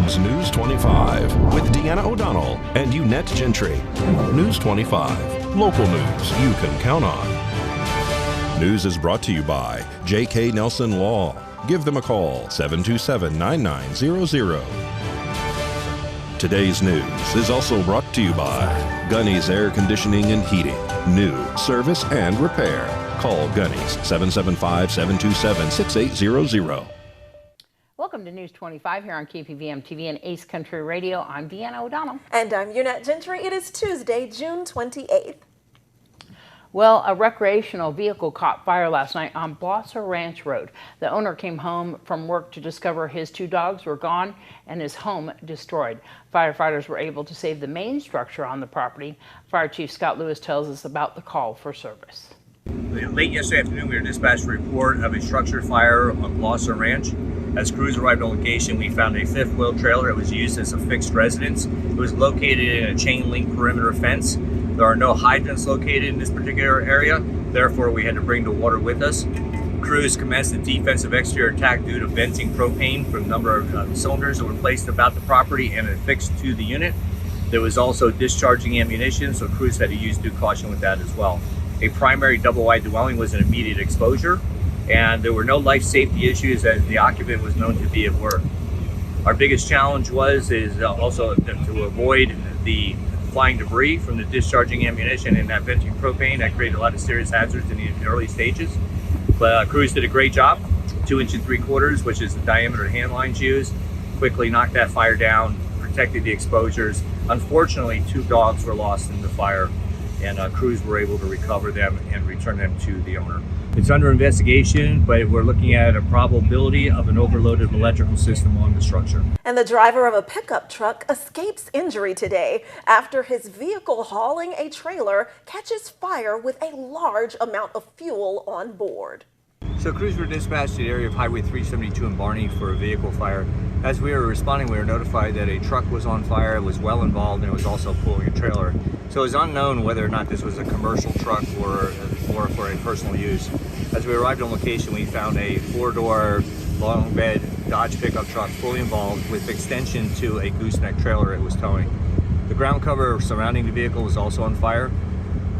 begins News 25 with Deanna O'Donnell and Unette Gentry. News 25, local news you can count on. News is brought to you by J.K. Nelson Law. Give them a call, 727-9900. Today's news is also brought to you by Gunny's Air Conditioning and Heating. New service and repair. Call Gunny's 775-727-6800. Welcome to News 25 here on KPVM TV and Ace Country Radio. I'm Deanna O'Donnell. And I'm Unette Gentry. It is Tuesday, June 28th. Well, a recreational vehicle caught fire last night on Blosser Ranch Road. The owner came home from work to discover his 2 dogs were gone and his home destroyed. Firefighters were able to save the main structure on the property. Fire Chief Scott Lewis tells us about the call for service. Late yesterday afternoon, we were dispatched a report of a structure fire on Blosser Ranch. As crews arrived on location, we found a 5th wheel trailer. It was used as a fixed residence. It was located in a chain link perimeter fence. There are no hydrants located in this particular area. Therefore, we had to bring the water with us. Crews commenced a defensive exterior attack due to venting propane from a number of cylinders that were placed about the property and affixed to the unit. There was also discharging ammunition, so crews had to use due caution with that as well. A primary double-wide dwelling was an immediate exposure, and there were no life safety issues as the occupant was known to be at work. Our biggest challenge is also to avoid the flying debris from the discharging ammunition and that venting propane that created a lot of serious hazards in the early stages. But crews did a great job. 2 3/4 inch, which is the diameter hand lines used, quickly knocked that fire down, protected the exposures. Unfortunately, 2 dogs were lost in the fire, and crews were able to recover them and return them to the owner. It's under investigation, but we're looking at a probability of an overloaded electrical system on the structure. And the driver of a pickup truck escapes injury today after his vehicle hauling a trailer catches fire with a large amount of fuel on board. So crews were dispatched to the area of Highway 372 in Barney for a vehicle fire. As we were responding, we were notified that a truck was on fire, it was well involved, and it was also pulling a trailer. So it was unknown whether or not this was a commercial truck or for a personal use. As we arrived on location, we found a 4-door long bed Dodge pickup truck fully involved with extension to a gooseneck trailer it was towing. The ground cover surrounding the vehicle was also on fire.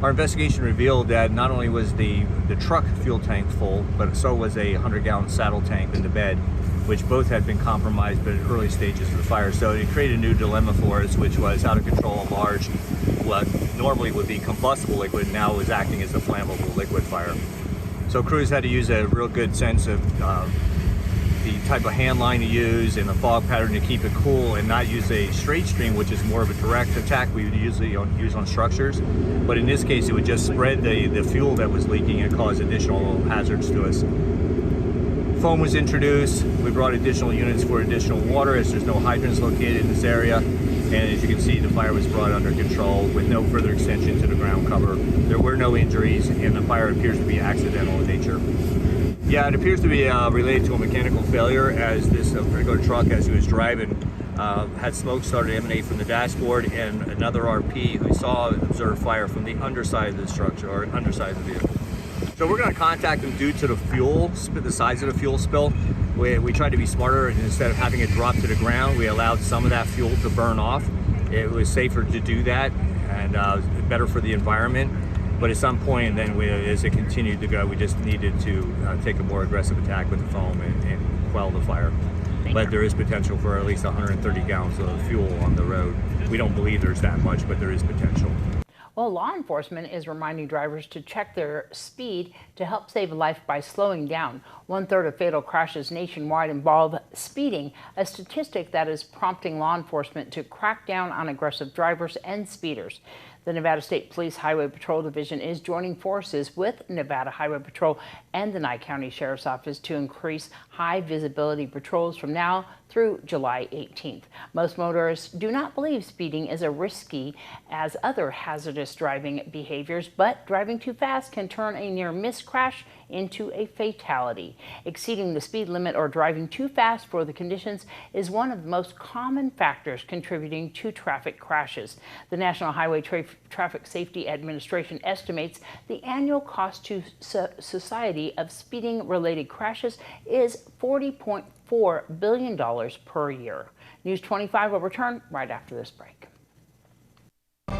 Our investigation revealed that not only was the truck fuel tank full, but so was a 100-gallon saddle tank in the bed, which both had been compromised but at early stages of the fire. So it created a new dilemma for us, which was how to control a large, what normally would be combustible liquid, now was acting as a flammable liquid fire. So crews had to use a real good sense of the type of hand line to use and the fog pattern to keep it cool and not use a straight stream, which is more of a direct attack we would usually use on structures. But in this case, it would just spread the fuel that was leaking and cause additional hazards to us. Foam was introduced. We brought additional units for additional water as there's no hydrants located in this area. And as you can see, the fire was brought under control with no further extension to the ground cover. There were no injuries, and the fire appears to be accidental in nature. Yeah, it appears to be related to a mechanical failure, as this particular truck, as he was driving, had smoke started to emanate from the dashboard, and another RP who saw observed fire from the underside of the structure, or underside of the vehicle. So we're going to contact them due to the fuel, the size of the fuel spill. We tried to be smarter, and instead of having it drop to the ground, we allowed some of that fuel to burn off. It was safer to do that, and better for the environment. But at some point, then as it continued to go, we just needed to take a more aggressive attack with the foam and quell the fire. But there is potential for at least 130 gallons of fuel on the road. We don't believe there's that much, but there is potential. Well, law enforcement is reminding drivers to check their speed to help save a life by slowing down. 1/3 of fatal crashes nationwide involve speeding, a statistic that is prompting law enforcement to crack down on aggressive drivers and speeders. The Nevada State Police Highway Patrol Division is joining forces with Nevada Highway Patrol and the Nye County Sheriff's Office to increase high visibility patrols from now through July 18th. Most motorists do not believe speeding is as risky as other hazardous driving behaviors, but driving too fast can turn a near-miss crash into a fatality. Exceeding the speed limit or driving too fast for the conditions is one of the most common factors contributing to traffic crashes. The National Highway Traffic Safety Administration estimates the annual cost to society of speeding-related crashes is $40.4 billion per year. News 25 will return right after this break.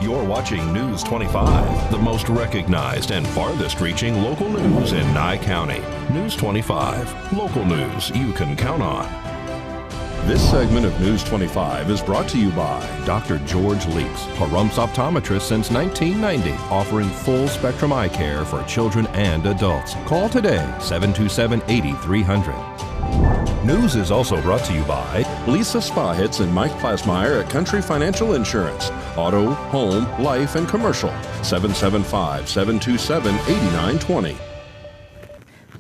You're watching News 25, the most recognized and farthest reaching local news in Nye County. News 25, local news you can count on. This segment of News 25 is brought to you by Dr. George Leaks, Pahrumps optometrist since 1990, offering full spectrum eye care for children and adults. Call today, 727-8300. News is also brought to you by Lisa Spahitz and Mike Plasmeyer at Country Financial Insurance. Auto, home, life, and commercial. 775-727-8920.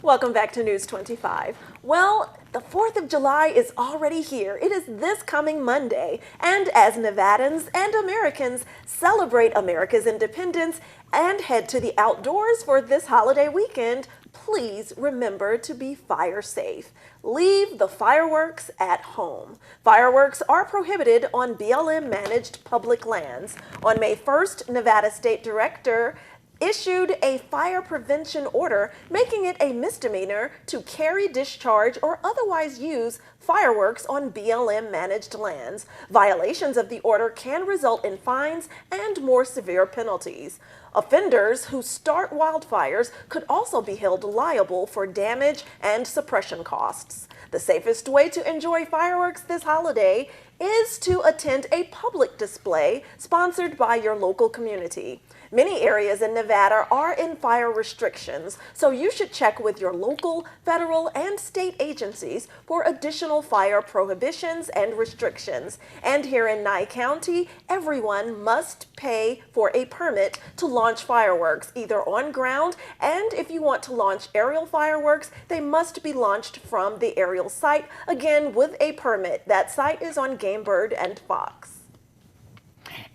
Welcome back to News 25. Well, the 4th of July is already here. It is this coming Monday. And as Nevadans and Americans celebrate America's independence and head to the outdoors for this holiday weekend, please remember to be fire safe. Leave the fireworks at home. Fireworks are prohibited on BLM-managed public lands. On May 1st, Nevada State Director issued a fire prevention order making it a misdemeanor to carry, discharge, or otherwise use fireworks on BLM-managed lands. Violations of the order can result in fines and more severe penalties. Offenders who start wildfires could also be held liable for damage and suppression costs. The safest way to enjoy fireworks this holiday is to attend a public display sponsored by your local community. Many areas in Nevada are in fire restrictions, so you should check with your local, federal, and state agencies for additional fire prohibitions and restrictions. And here in Nye County, everyone must pay for a permit to launch fireworks, either on ground, and if you want to launch aerial fireworks, they must be launched from the aerial site, again with a permit. That site is on Game Bird and Fox.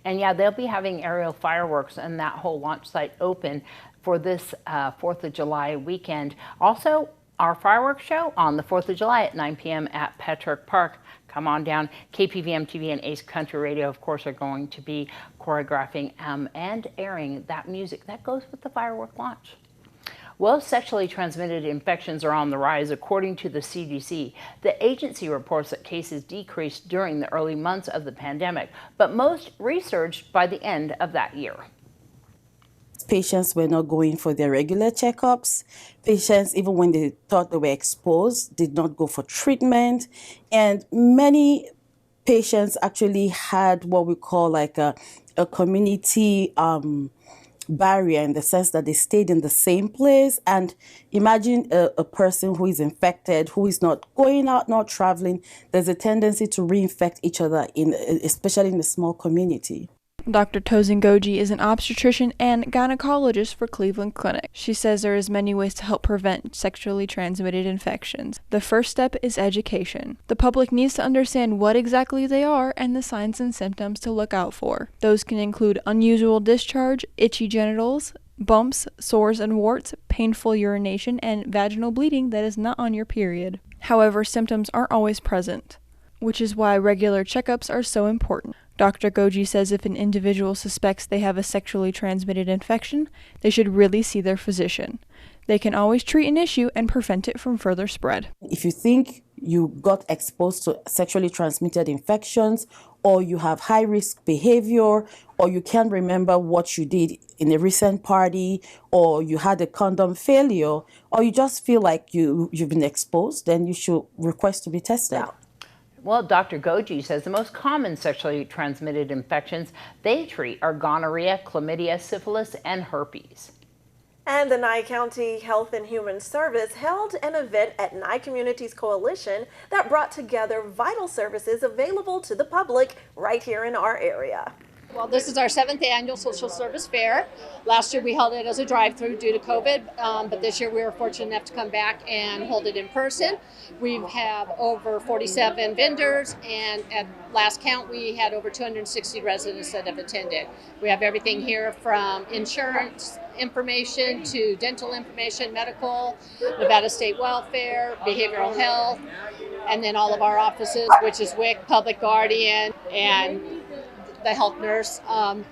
And yeah, they'll be having aerial fireworks and that whole launch site open for this 4th of July weekend. Also, our fireworks show on the 4th of July at 9 p.m. at Petrick Park. Come on down. KPVM TV and Ace Country Radio, of course, are going to be choreographing and airing that music that goes with the firework launch. Well, sexually transmitted infections are on the rise, according to the CDC. The agency reports that cases decreased during the early months of the pandemic, but most resurged by the end of that year. Patients were not going for their regular checkups. Patients, even when they thought they were exposed, did not go for treatment. And many patients actually had what we call like a community barrier, in the sense that they stayed in the same place. And imagine a person who is infected, who is not going out, not traveling. There's a tendency to reinfect each other, especially in a small community. Dr. Tosin Goji is an obstetrician and gynecologist for Cleveland Clinic. She says there is many ways to help prevent sexually transmitted infections. The first step is education. The public needs to understand what exactly they are and the signs and symptoms to look out for. Those can include unusual discharge, itchy genitals, bumps, sores and warts, painful urination, and vaginal bleeding that is not on your period. However, symptoms aren't always present, which is why regular checkups are so important. Dr. Goji says if an individual suspects they have a sexually transmitted infection, they should really see their physician. They can always treat an issue and prevent it from further spread. If you think you got exposed to sexually transmitted infections, or you have high-risk behavior, or you can't remember what you did in a recent party, or you had a condom failure, or you just feel like you've been exposed, then you should request to be tested. Well, Dr. Goji says the most common sexually transmitted infections they treat are gonorrhea, chlamydia, syphilis, and herpes. And the Nye County Health and Human Service held an event at Nye Communities Coalition that brought together vital services available to the public right here in our area. Well, this is our 7th annual social service fair. Last year we held it as a drive-through due to COVID, but this year we were fortunate enough to come back and hold it in person. We have over 47 vendors, and at last count we had over 260 residents that have attended. We have everything here from insurance information to dental information, medical, Nevada State Welfare, behavioral health, and then all of our offices, which is WIC, Public Guardian, and the health nurse,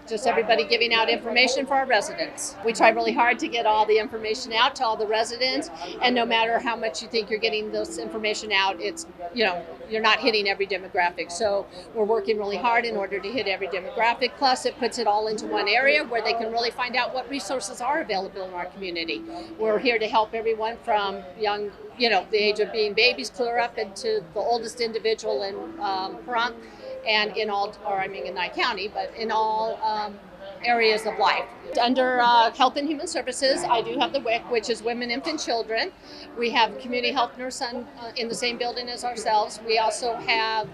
just everybody giving out information for our residents. We try really hard to get all the information out to all the residents, and no matter how much you think you're getting this information out, it's, you're not hitting every demographic. So we're working really hard in order to hit every demographic. Plus, it puts it all into one area where they can really find out what resources are available in our community. We're here to help everyone from young, the age of being babies clear up into the oldest individual in Pahrump, and in Nye County, but in all areas of life. Under Health and Human Services, I do have the WIC, which is Women, Infant, Children. We have a community health nurse in the same building as ourselves. We also have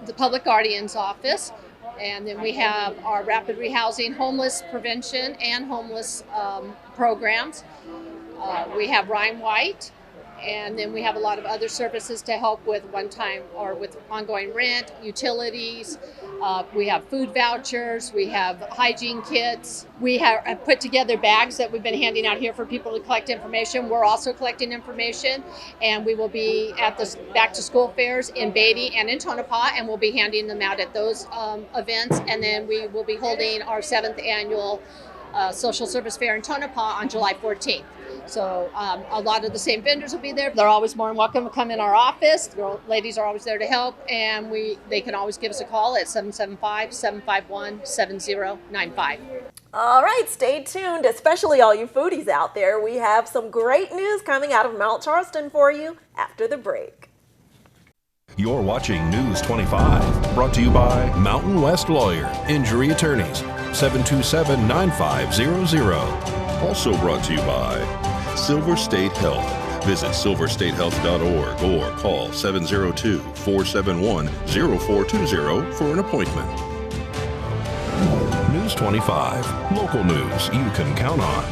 the Public Guardian's Office, and then we have our rapid rehousing, homeless prevention, and homeless programs. We have Ryan White, and then we have a lot of other services to help with one-time or with ongoing rent, utilities. We have food vouchers. We have hygiene kits. We have put together bags that we've been handing out here for people to collect information. We're also collecting information, and we will be at the back-to-school fairs in Beatty and in Tonopah, and we'll be handing them out at those events. And then we will be holding our 7th annual social service fair in Tonopah on July 14th. So a lot of the same vendors will be there. They're always more than welcome to come in our office. The ladies are always there to help, and they can always give us a call at 775-751-7095. All right, stay tuned, especially all you foodies out there. We have some great news coming out of Mount Charleston for you after the break. You're watching News 25, brought to you by Mountain West Lawyer, Injury Attorneys, 727-9500. Also brought to you by Silver State Health. Visit silverstatehealth.org or call 702-471-0420 for an appointment. News 25, local news you can count on.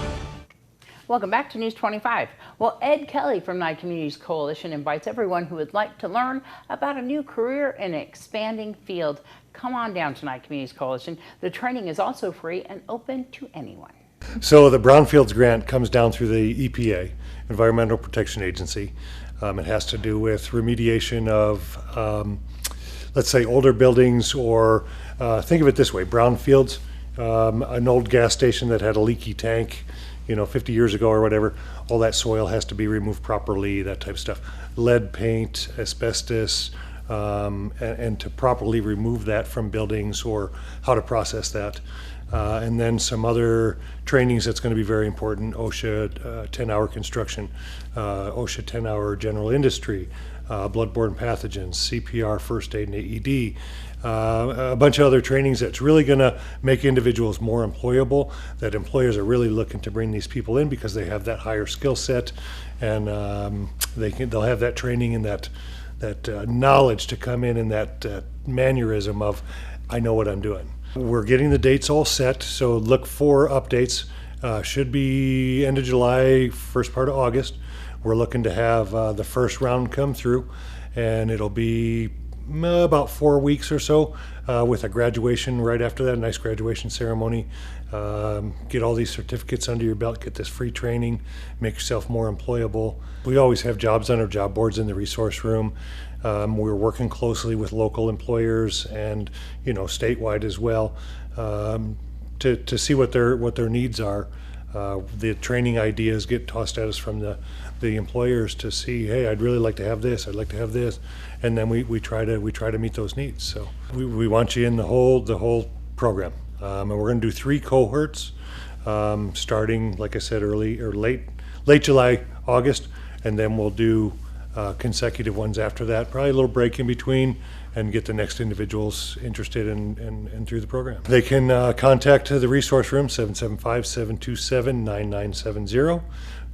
Welcome back to News 25. Well, Ed Kelly from Nye Communities Coalition invites everyone who would like to learn about a new career in an expanding field. Come on down to Nye Communities Coalition. The training is also free and open to anyone. So the Brownfields grant comes down through the EPA, Environmental Protection Agency. It has to do with remediation of, let's say, older buildings, or think of it this way, brownfields, an old gas station that had a leaky tank, 50 years ago or whatever. All that soil has to be removed properly, that type of stuff. Lead paint, asbestos, and to properly remove that from buildings, or how to process that. And then some other trainings that's going to be very important: OSHA 10-hour construction, OSHA 10-hour general industry, bloodborne pathogens, CPR, first aid, and AED. A bunch of other trainings that's really going to make individuals more employable, that employers are really looking to bring these people in because they have that higher skill set, and they'll have that training and that knowledge to come in, and that mannerism of, I know what I'm doing. We're getting the dates all set, so look for updates. Should be end of July, first part of August. We're looking to have the first round come through, and it'll be about 4 weeks or so, with a graduation right after that, a nice graduation ceremony. Get all these certificates under your belt, get this free training, make yourself more employable. We always have jobs on our job boards in the resource room. We're working closely with local employers and statewide as well, to see what their needs are. The training ideas get tossed at us from the employers to see, hey, I'd really like to have this, I'd like to have this, and then we try to meet those needs. So we want you in the whole program, and we're going to do 3 cohorts, starting, like I said, late July, August, and then we'll do consecutive ones after that, probably a little break in between, and get the next individuals interested in through the program. They can contact the resource room, 775-727-9970.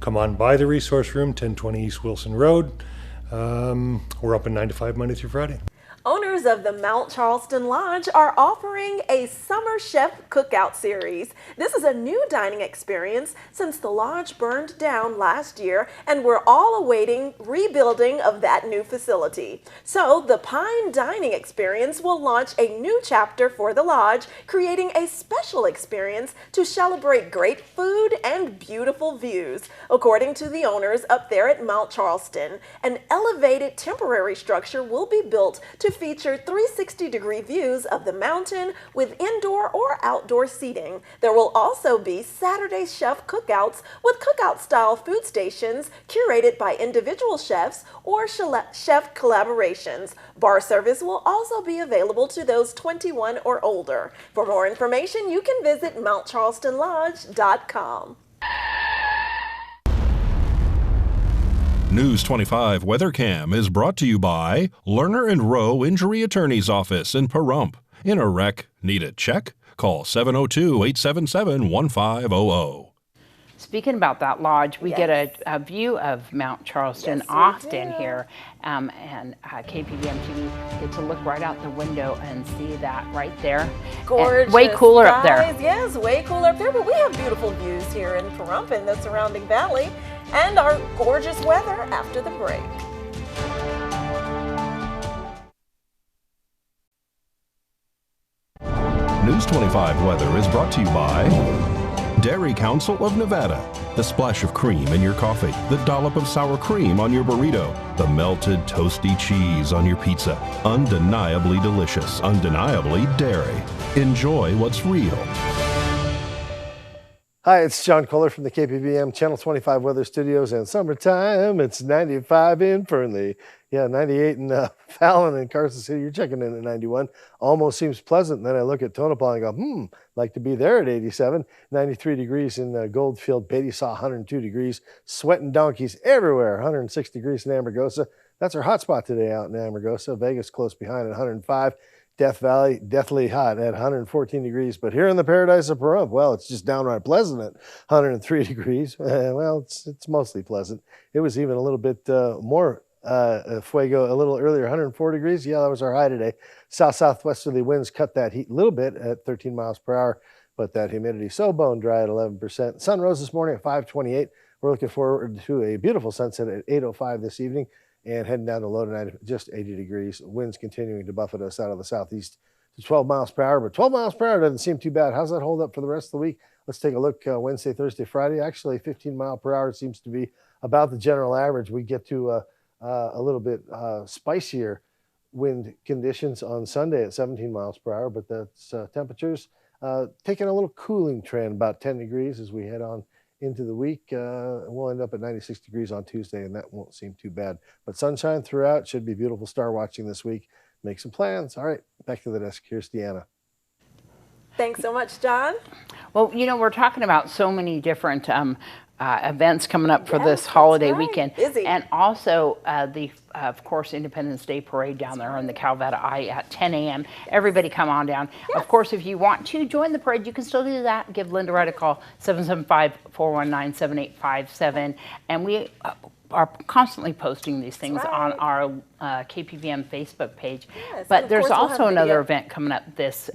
Come on by the resource room, 1020 East Wilson Road. We're open 9 to 5 Monday through Friday. Owners of the Mount Charleston Lodge are offering a Summer Chef Cookout series. This is a new dining experience since the lodge burned down last year, and we're all awaiting rebuilding of that new facility. So the Pine Dining Experience will launch a new chapter for the lodge, creating a special experience to celebrate great food and beautiful views. According to the owners up there at Mount Charleston, an elevated temporary structure will be built to feature 360-degree views of the mountain with indoor or outdoor seating. There will also be Saturday chef cookouts with cookout-style food stations curated by individual chefs or chef collaborations. Bar service will also be available to those 21 or older. For more information, you can visit MountCharlestonLodge.com. News 25 WeatherCam is brought to you by Lerner and Rowe Injury Attorney's Office in Pahrump. In a wreck, need a check? Call 702-877-1500. Speaking about that lodge, we Yes. get a view of Mount Charleston Yes, we often do. here, and KPVM TV get to look right out the window and see that right there. And Gorgeous. way cooler up there. skies. Yes, way cooler up there, but we have beautiful views here in Pahrump and the surrounding valley, and our gorgeous weather after the break. News 25 weather is brought to you by Dairy Council of Nevada. The splash of cream in your coffee, the dollop of sour cream on your burrito, the melted toasty cheese on your pizza. Undeniably delicious, undeniably dairy. Enjoy what's real. Hi, it's John Kohler from the KPVM Channel 25 Weather Studios, and summertime, it's 95 in Fernley. Yeah, 98 in Fallon and Carson City. You're checking in at 91. Almost seems pleasant. And then I look at Tonopah and go, like to be there at 87. 93 degrees in Goldfield. Beatty saw 102 degrees. Sweating donkeys everywhere. 106 degrees in Amargosa. That's our hot spot today out in Amargosa. Vegas close behind at 105. Death Valley, deathly hot at 114 degrees. But here in the paradise of Pahrump, well, it's just downright pleasant at 103 degrees. Well, it's mostly pleasant. It was even a little bit more fuego a little earlier, 104 degrees. Yeah, that was our high today. South-southwesterly winds cut that heat a little bit at 13 miles per hour, but that humidity so bone dry at 11%. Sun rose this morning at 5:28. We're looking forward to a beautiful sunset at 8:05 this evening, and heading down to low tonight at just 80 degrees. Winds continuing to buffet us out of the southeast to 12 miles per hour, but 12 miles per hour doesn't seem too bad. How's that hold up for the rest of the week? Let's take a look Wednesday, Thursday, Friday. Actually, 15 mile per hour seems to be about the general average. We get to a little bit spicier wind conditions on Sunday at 17 miles per hour, but that's temperatures taking a little cooling trend, about 10 degrees as we head on into the week. We'll end up at 96 degrees on Tuesday, and that won't seem too bad. But sunshine throughout. Should be beautiful star watching this week. Make some plans. All right, back to the desk. Here's Deanna. Thanks so much, John. Well, you know, we're talking about so many different events coming up for Yes, this that's holiday right. weekend. Busy. And also of course, Independence Day Parade down there on the Calvetta I at 10 a.m. Everybody come on down. Yes. Of course, if you want to join the parade, you can still do that. Give Linda Wright a call, 775-419-7857. And we are constantly posting these things on our KPVM Facebook page. Yes, But and of there's course we'll also have another video. event coming up this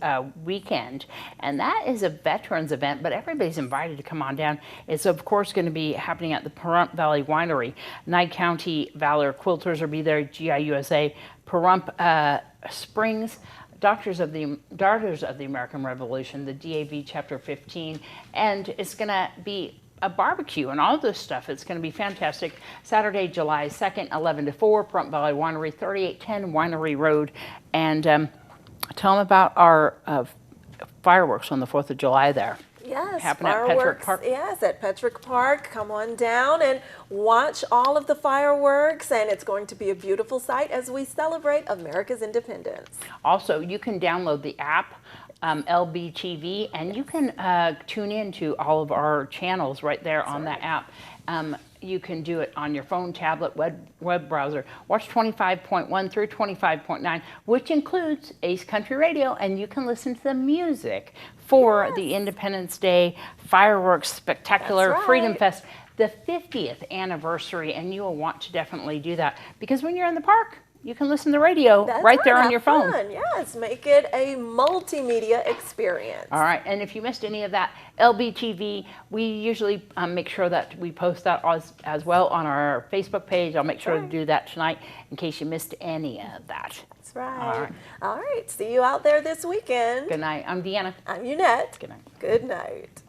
weekend, and that is a veterans event, but everybody's invited to come on down. It's of course going to be happening at the Pahrump Valley Winery. Nye County Valor Quilters will be there, GI USA, Pahrump Springs, Daughters of the American Revolution, the DAV Chapter 15, and it's going to be a barbecue and all this stuff. It's going to be fantastic. Saturday, July 2nd, 11 to 4, Pahrump Valley Winery, 3810 Winery Road. And tell them about our fireworks on the 4th of July there. Yes, Happening at fireworks. Petrick Park. Yes, at Petrick Park. Come on down and watch all of the fireworks, and it's going to be a beautiful sight as we celebrate America's independence. Also, you can download the app, LBTV, and you can tune in to all of our channels right there on that app. You can do it on your phone, tablet, web browser. Watch 25.1 through 25.9, which includes Ace Country Radio, and you can listen to the music for the Independence Day Fireworks Spectacular That's right. Freedom Fest, the 50th anniversary, and you will want to definitely do that because when you're in the park, you can listen to the radio That's right there on have your phone. Fun. Yes, make it a multimedia experience. All right, and if you missed any of that, LBTV, we usually make sure that we post that as well on our Facebook page. I'll make sure to do that tonight in case you missed any of that. That's right. All right. All right, see you out there this weekend. Good night. I'm Deanna. I'm Unette. Good night. Good night.